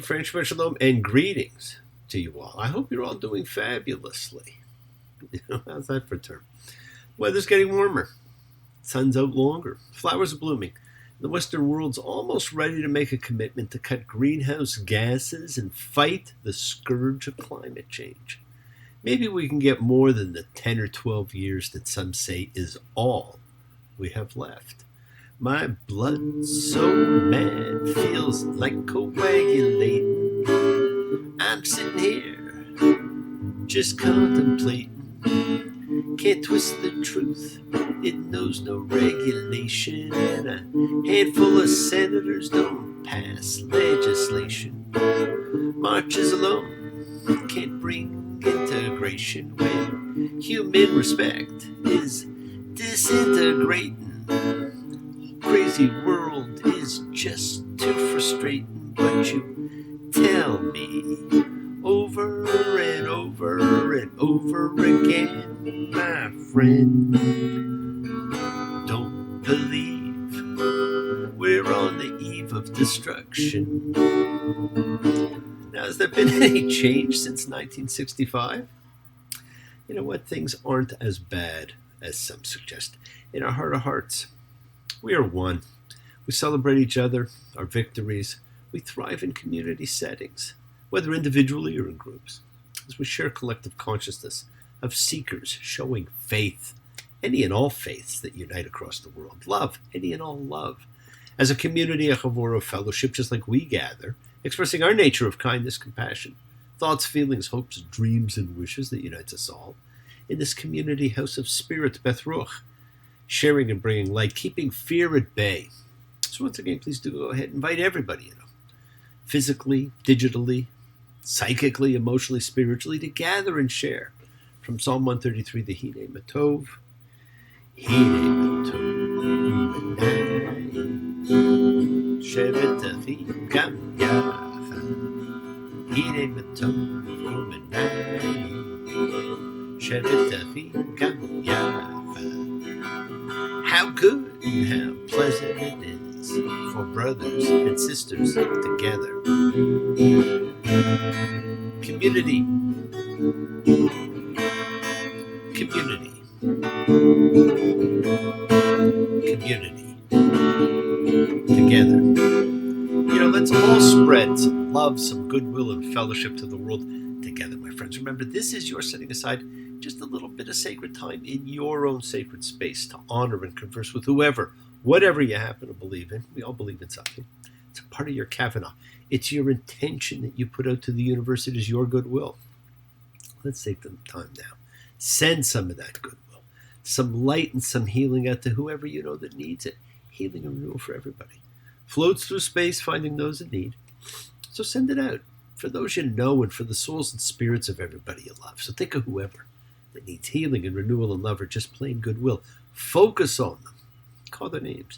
French Shalom and greetings to you all. I hope you're all doing fabulously. How's that for a term? Weather's getting warmer. Sun's out longer. Flowers are blooming. The Western world's almost ready to make a commitment to cut greenhouse gases and fight the scourge of climate change. Maybe we can get more than the 10 or 12 years that some say is all we have left. My blood so mad feels like coagulating. I'm sitting here just contemplating. Can't twist the truth, it knows no regulation. And a handful of senators don't pass legislation. Marches alone can't bring integration when human respect is disintegrating. Crazy world is just too frustrating, but you tell me over and over and over again, my friend, don't believe we're on the eve of destruction. Now, has there been any change since 1965? You know what? Things aren't as bad as some suggest. In our heart of hearts, we are one. We celebrate each other, our victories. We thrive in community settings, whether individually or in groups, as we share collective consciousness of seekers showing faith, any and all faiths that unite across the world. Love, any and all love. As a community, a chavor of fellowship, just like we gather, expressing our nature of kindness, compassion, thoughts, feelings, hopes, dreams, and wishes that unites us all. In this community house of spirit, Beth Ruach, sharing and bringing light, keeping fear at bay. So once again, please do go ahead and invite everybody, physically, digitally, psychically, emotionally, spiritually, to gather and share. From Psalm 133, the Acharei Mot Kedushim. Acharei Mot Kedushim, shevet achim gam yachad. Acharei Mot Kedushim, shevet achim gam yachad. How good and how pleasant it is for brothers and sisters together. Community. Community. Community. Together. Let's all spread some love, some goodwill, and fellowship to the world together, my friends. Remember, this is your setting aside just a little bit of sacred time in your own sacred space to honor and converse with whoever, whatever you happen to believe in. We all believe in something. It's a part of your kavanah. It's your intention that you put out to the universe. It is your goodwill. Let's take the time now. Send some of that goodwill, some light and some healing out to whoever you know that needs it. Healing and renewal for everybody. Floats through space, finding those in need. So send it out for those you know and for the souls and spirits of everybody you love. So think of whoever that needs healing and renewal and love or just plain goodwill. Focus on them. Call their names.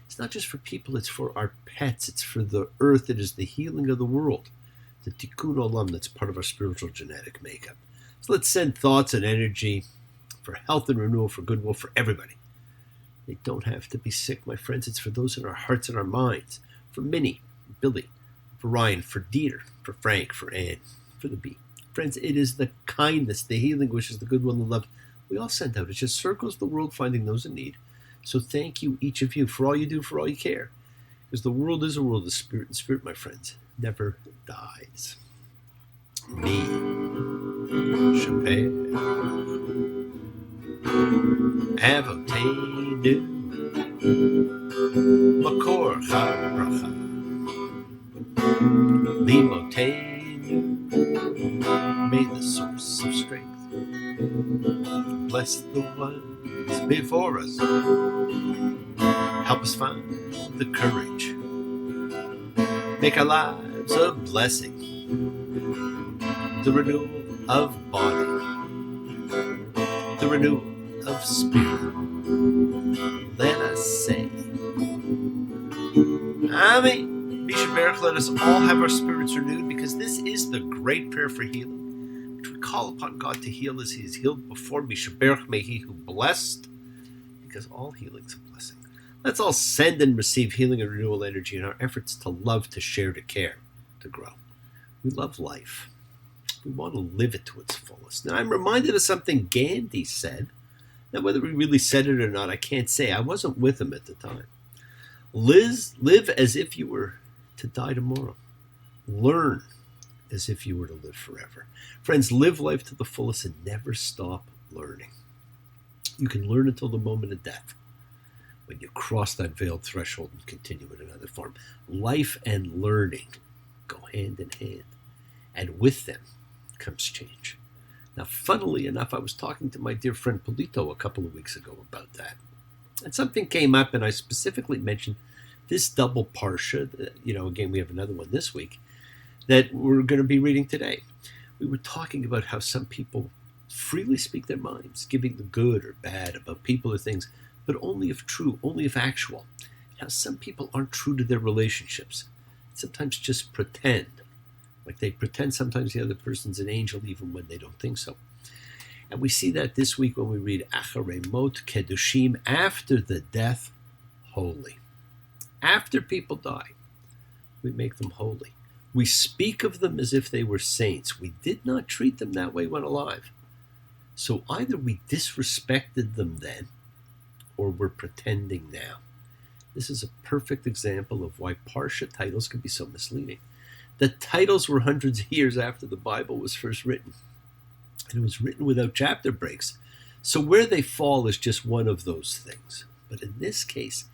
It's not just for people, it's for our pets. It's for the earth. It is the healing of the world. The tikkun olam that's part of our spiritual genetic makeup. So let's send thoughts and energy for health and renewal, for goodwill, for everybody. They don't have to be sick, my friends. It's for those in our hearts and our minds. For Minnie, Billy, for Ryan, for Dieter, for Frank, for Ann, for the bee. Friends, it is the kindness, the healing wishes, the goodwill, and the love we all send out. It just circles the world, finding those in need. So thank you, each of you, for all you do, for all you care. Because the world is a world of spirit, and spirit, my friends, never dies. Me, Shabbat, Avotenu, Makor Characha, Limotenu, may the source of strength bless the ones before us. Help us find the courage. Make our lives a blessing. The renewal of body. The renewal of spirit. Let us say, Amen. Mishaberach, let us all have our spirits renewed, because this is the great prayer for healing, which we call upon God to heal as He is healed before. Mishaberach, may He who blessed, because all healing's a blessing. Let's all send and receive healing and renewal energy in our efforts to love, to share, to care. to grow. We love life. We want to live it to its fullest. Now, I'm reminded of something Gandhi said. Now, whether he really said it or not, I can't say. I wasn't with him at the time. Live as if you were to die tomorrow. Learn as if you were to live forever. Friends, live life to the fullest and never stop learning. You can learn until the moment of death, when you cross that veiled threshold and continue in another form. Life and learning go hand in hand, and with them comes change. Now, funnily enough, I was talking to my dear friend Polito a couple of weeks ago about that. And something came up, and I specifically mentioned this double parsha. Again, we have another one this week that we're going to be reading today. We were talking about how some people freely speak their minds, giving the good or bad about people or things, but only if true, only if actual. How some people aren't true to their relationships. Sometimes just pretend. Like they pretend sometimes the other person's an angel even when they don't think so. And we see that this week when we read Acharei Mot Kedushim, after the death, holy. After people die, we make them holy. We speak of them as if they were saints. We did not treat them that way when alive. So either we disrespected them then, or we're pretending now. This is a perfect example of why Parsha titles can be so misleading. The titles were hundreds of years after the Bible was first written. And it was written without chapter breaks. So where they fall is just one of those things. But in this case,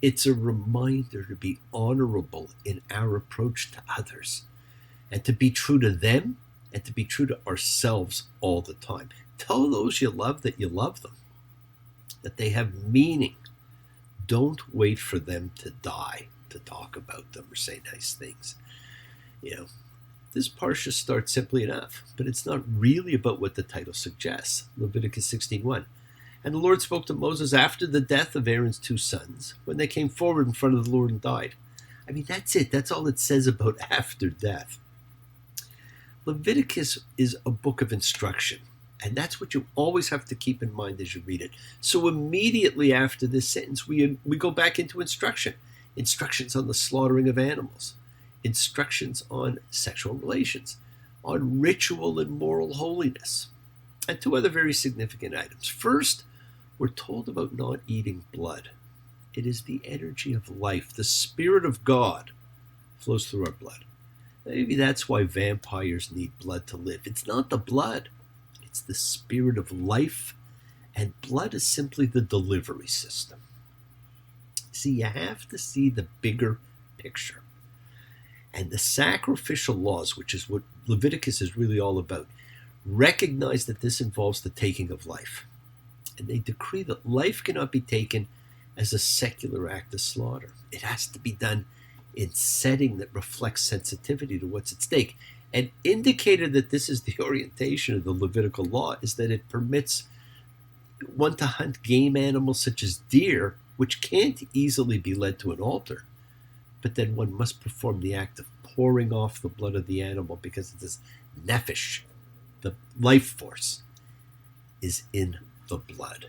it's a reminder to be honorable in our approach to others, and to be true to them, and to be true to ourselves all the time. Tell those you love that you love them, that they have meaning. Don't wait for them to die to talk about them or say nice things. This parsha starts simply enough, but it's not really about what the title suggests. Leviticus 16:1. And the Lord spoke to Moses after the death of Aaron's two sons, when they came forward in front of the Lord and died. I mean, that's it. That's all it says about after death. Leviticus is a book of instruction, and that's what you always have to keep in mind as you read it. So immediately after this sentence, we go back into instruction. Instructions on the slaughtering of animals. Instructions on sexual relations, on ritual and moral holiness, and two other very significant items. First, we're told about not eating blood. It is the energy of life. The Spirit of God flows through our blood. Maybe that's why vampires need blood to live. It's not the blood. It's the spirit of life, and blood is simply the delivery system. See, you have to see the bigger picture. And the sacrificial laws, which is what Leviticus is really all about, recognize that this involves the taking of life. And they decree that life cannot be taken as a secular act of slaughter. It has to be done in setting that reflects sensitivity to what's at stake. And indicated that this is the orientation of the Levitical law is that it permits one to hunt game animals such as deer, which can't easily be led to an altar. But then one must perform the act of pouring off the blood of the animal because it is nephesh, the life force, is in the blood.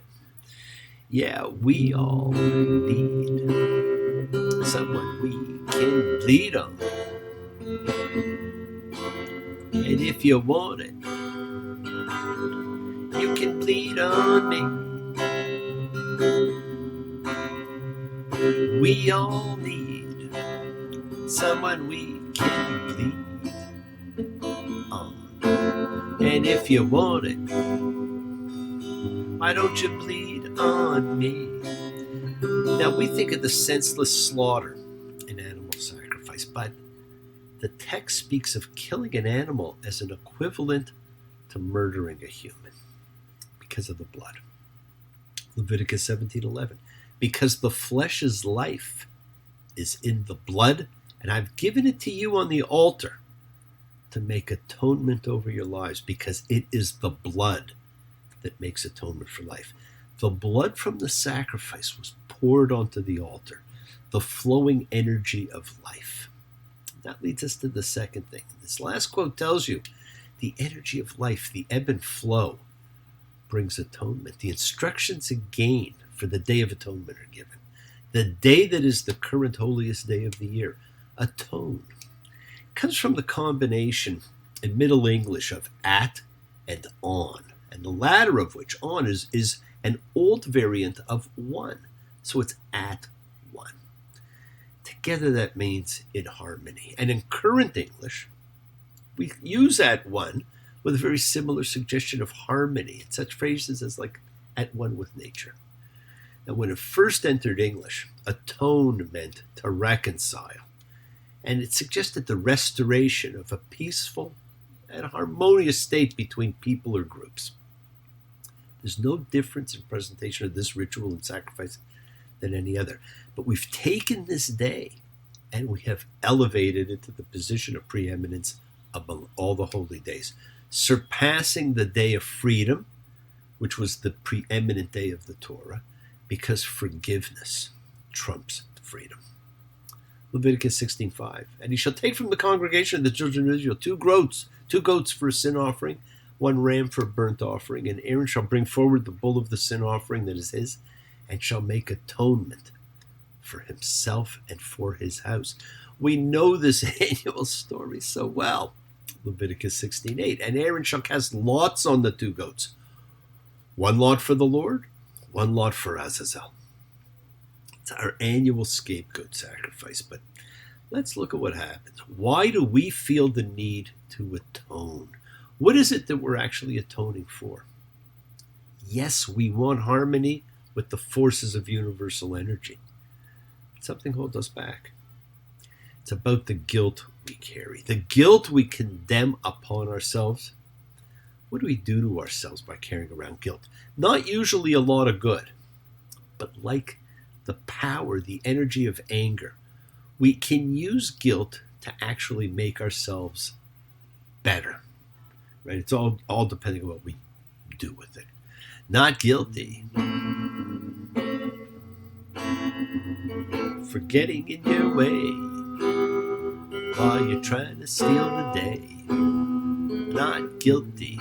Yeah, we all need someone we can bleed on. And if you want it, you can bleed on me. We all need someone we can bleed on. And if you want it, why don't you bleed on me? Now, we think of the senseless slaughter in animal sacrifice, but the text speaks of killing an animal as an equivalent to murdering a human because of the blood. Leviticus 17:11, because the flesh's life is in the blood, and I've given it to you on the altar to make atonement over your lives, because it is the blood that makes atonement for life. The blood from the sacrifice was poured onto the altar, the flowing energy of life. That leads us to the second thing. This last quote tells you the energy of life, the ebb and flow, brings atonement. The instructions again for the Day of Atonement are given. The day that is the current holiest day of the year. Atone. comes from the combination in Middle English of at and on, and the latter of which, on, is an old variant of one. So it's at one. Together that means in harmony. And in current English, we use at one with a very similar suggestion of harmony in such phrases as like at one with nature. Now, when it first entered English, atone meant to reconcile, and it suggested the restoration of a peaceful and harmonious state between people or groups. There's no difference in presentation of this ritual and sacrifice than any other, but we've taken this day and we have elevated it to the position of preeminence among all the holy days, surpassing the day of freedom, which was the preeminent day of the Torah, because forgiveness trumps freedom. Leviticus 16:5. And he shall take from the congregation of the children of Israel two goats for a sin offering, one ram for a burnt offering, and Aaron shall bring forward the bull of the sin offering that is his, and shall make atonement for himself and for his house. We know this annual story so well. Leviticus 16:8. And Aaron shall cast lots on the two goats, one lot for the Lord, one lot for Azazel. It's our annual scapegoat sacrifice, but let's look at what happens. Why do we feel the need to atone? What is it that we're actually atoning for? Yes, we want harmony with the forces of universal energy. Something holds us back. It's about the guilt we carry, the guilt we condemn upon ourselves. What do we do to ourselves by carrying around guilt? Not usually a lot of good, but like the power, the energy of anger, we can use guilt to actually make ourselves better. Right? It's all depending on what we do with it. Not guilty for getting in your way while you're trying to steal the day. Not guilty,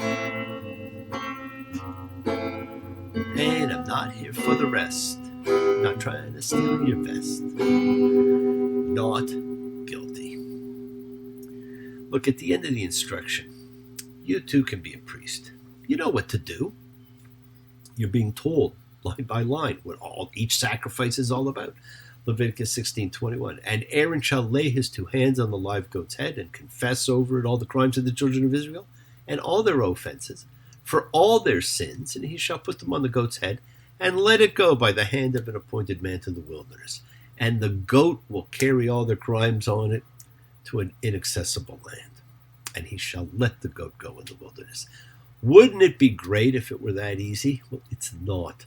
and I'm not here for the rest. Not trying to steal your vest. Not guilty. Look, at the end of the instruction, you too can be a priest. You know what to do. You're being told line by line what each sacrifice is all about. Leviticus 16:21. And Aaron shall lay his two hands on the live goat's head and confess over it all the crimes of the children of Israel and all their offenses for all their sins, and he shall put them on the goat's head and let it go by the hand of an appointed man to the wilderness. And the goat will carry all their crimes on it to an inaccessible land, and he shall let the goat go in the wilderness. Wouldn't it be great if it were that easy? Well, it's not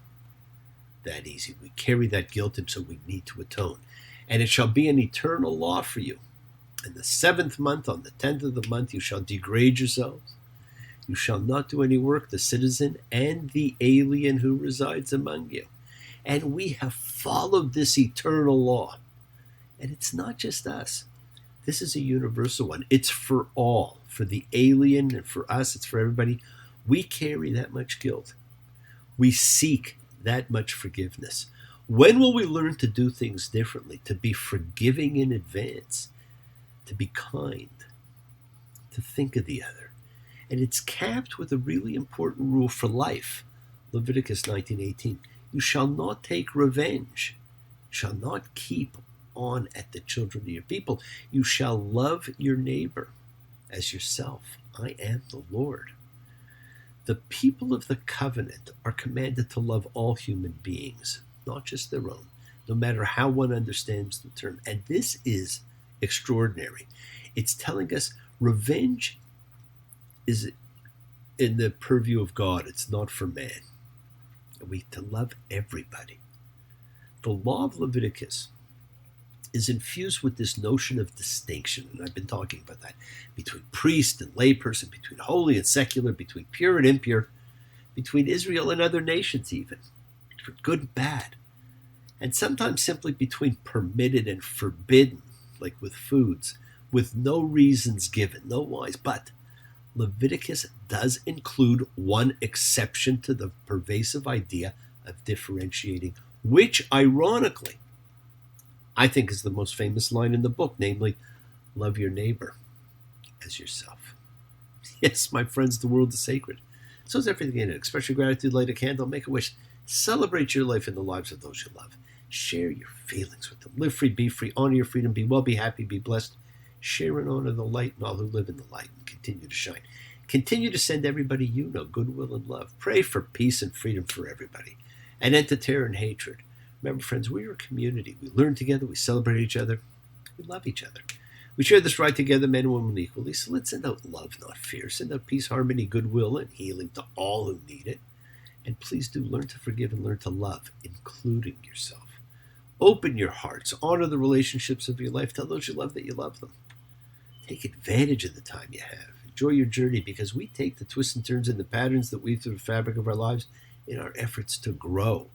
that easy. We carry that guilt, and so we need to atone. And it shall be an eternal law for you. In the 7th month, on the 10th of the month, you shall degrade yourselves. You shall not do any work, the citizen and the alien who resides among you. And we have followed this eternal law. And it's not just us. This is a universal one. It's for all. For the alien and for us, it's for everybody. We carry that much guilt. We seek that much forgiveness. When will we learn to do things differently, to be forgiving in advance, to be kind, to think of the other? And it's capped with a really important rule for life. Leviticus 19:18. You shall not take revenge. You shall not keep on at the children of your people. You shall love your neighbor as yourself. I am the Lord. The people of the covenant are commanded to love all human beings, not just their own, no matter how one understands the term. And this is extraordinary. It's telling us revenge is in the purview of God. It's not for man. We to love everybody. The law of Leviticus is infused with this notion of distinction, and I've been talking about that, between priest and layperson, between holy and secular, between pure and impure, between Israel and other nations even, between good and bad, and sometimes simply between permitted and forbidden, like with foods, with no reasons given, no whys. But Leviticus does include one exception to the pervasive idea of differentiating, which, ironically, I think is the most famous line in the book, namely, love your neighbor as yourself. Yes, my friends, the world is sacred. So is everything in it. Express your gratitude, light a candle, make a wish. Celebrate your life and the lives of those you love. Share your feelings with them. Live free, be free, honor your freedom, be well, be happy, be blessed. Share and honor the light and all who live in the light and continue to shine. Continue to send everybody you know goodwill and love. Pray for peace and freedom for everybody. And end to terror and hatred. Remember, friends, we're a community. We learn together, we celebrate each other, we love each other. We share this right together, men and women equally. So let's send out love, not fear. Send out peace, harmony, goodwill, and healing to all who need it. And please do learn to forgive and learn to love, including yourself. Open your hearts. Honor the relationships of your life. Tell those you love that you love them. Take advantage of the time you have. Enjoy your journey, because we take the twists and turns and the patterns that weave through the fabric of our lives in our efforts to grow,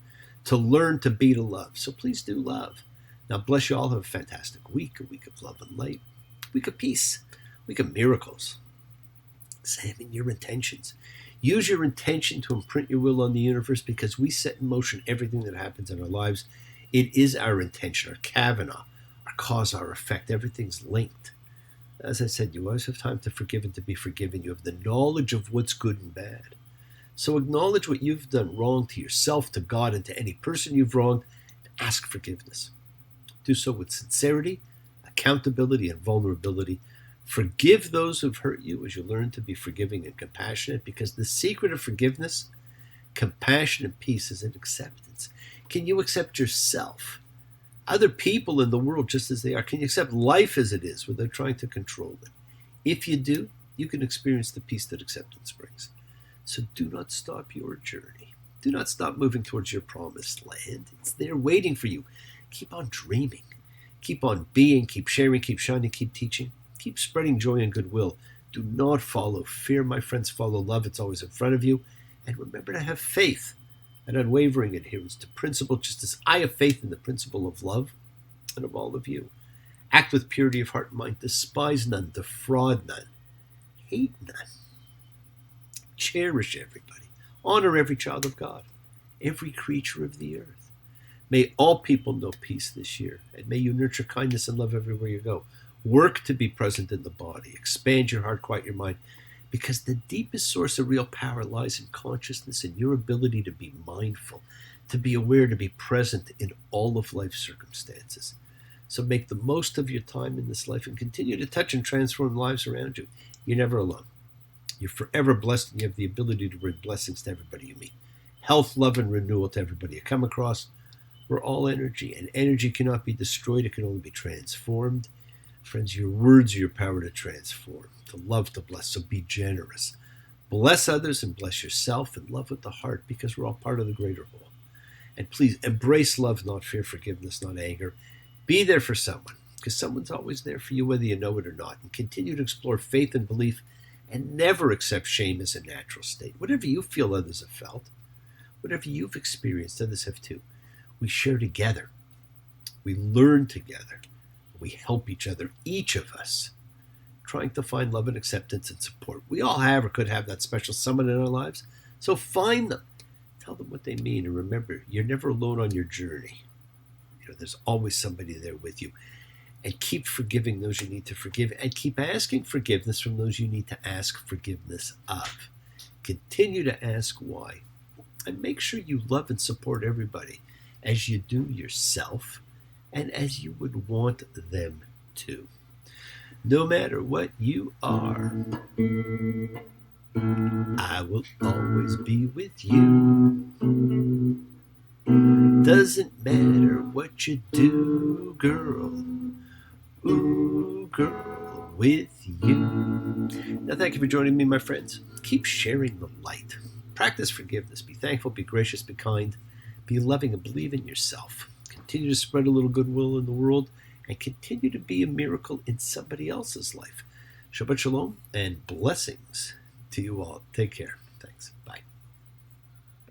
to learn, to be, to love. So please do love. Now bless you all. Have a fantastic week, a week of love and light, a week of peace, a week of miracles. Examine your intentions. Use your intention to imprint your will on the universe, because we set in motion everything that happens in our lives. It is our intention, our Kavana, our cause, our effect. Everything's linked. As I said, you always have time to forgive and to be forgiven. You have the knowledge of what's good and bad. So acknowledge what you've done wrong to yourself, to God, and to any person you've wronged, and ask forgiveness. Do so with sincerity, accountability, and vulnerability. Forgive those who've hurt you as you learn to be forgiving and compassionate, because the secret of forgiveness, compassion, and peace is in acceptance. Can you accept yourself, other people in the world just as they are? Can you accept life as it is without trying to control it? If you do, you can experience the peace that acceptance brings. So do not stop your journey. Do not stop moving towards your promised land. It's there waiting for you. Keep on dreaming. Keep on being. Keep sharing. Keep shining. Keep teaching. Keep spreading joy and goodwill. Do not follow fear, my friends. Follow love. It's always in front of you. And remember to have faith, an unwavering adherence to principle, just as I have faith in the principle of love and of all of you. Act with purity of heart and mind. Despise none. Defraud none. Hate none. Cherish everybody. Honor every child of God, every creature of the earth. May all people know peace this year, and may you nurture kindness and love everywhere you go. Work to be present in the body. Expand your heart, quiet your mind, because the deepest source of real power lies in consciousness and your ability to be mindful, to be aware, to be present in all of life's circumstances. So make the most of your time in this life and continue to touch and transform lives around you. You're never alone. You're forever blessed, and you have the ability to bring blessings to everybody you meet. Health, love, and renewal to everybody you come across. We're all energy, and energy cannot be destroyed. It can only be transformed. Friends, your words are your power to transform, to love, to bless. So be generous. Bless others and bless yourself, and love with the heart, because we're all part of the greater whole. And please embrace love, not fear, forgiveness, not anger. Be there for someone, because someone's always there for you, whether you know it or not. And continue to explore faith and belief, and never accept shame as a natural state. Whatever you feel others have felt, whatever you've experienced, others have too. We share together. We learn together. We help each other, each of us, trying to find love and acceptance and support. We all have or could have that special someone in our lives. So find them. Tell them what they mean. And remember, you're never alone on your journey. There's always somebody there with you. And keep forgiving those you need to forgive. And keep asking forgiveness from those you need to ask forgiveness of. Continue to ask why. And make sure you love and support everybody as you do yourself and as you would want them to. No matter what you are, I will always be with you. Doesn't matter what you do, girl. Ooh, girl, with you. Now, thank you for joining me, my friends. Keep sharing the light. Practice forgiveness. Be thankful, be gracious, be kind, be loving, and believe in yourself. Continue to spread a little goodwill in the world, and continue to be a miracle in somebody else's life. Shabbat shalom, and blessings to you all. Take care. Thanks. Bye.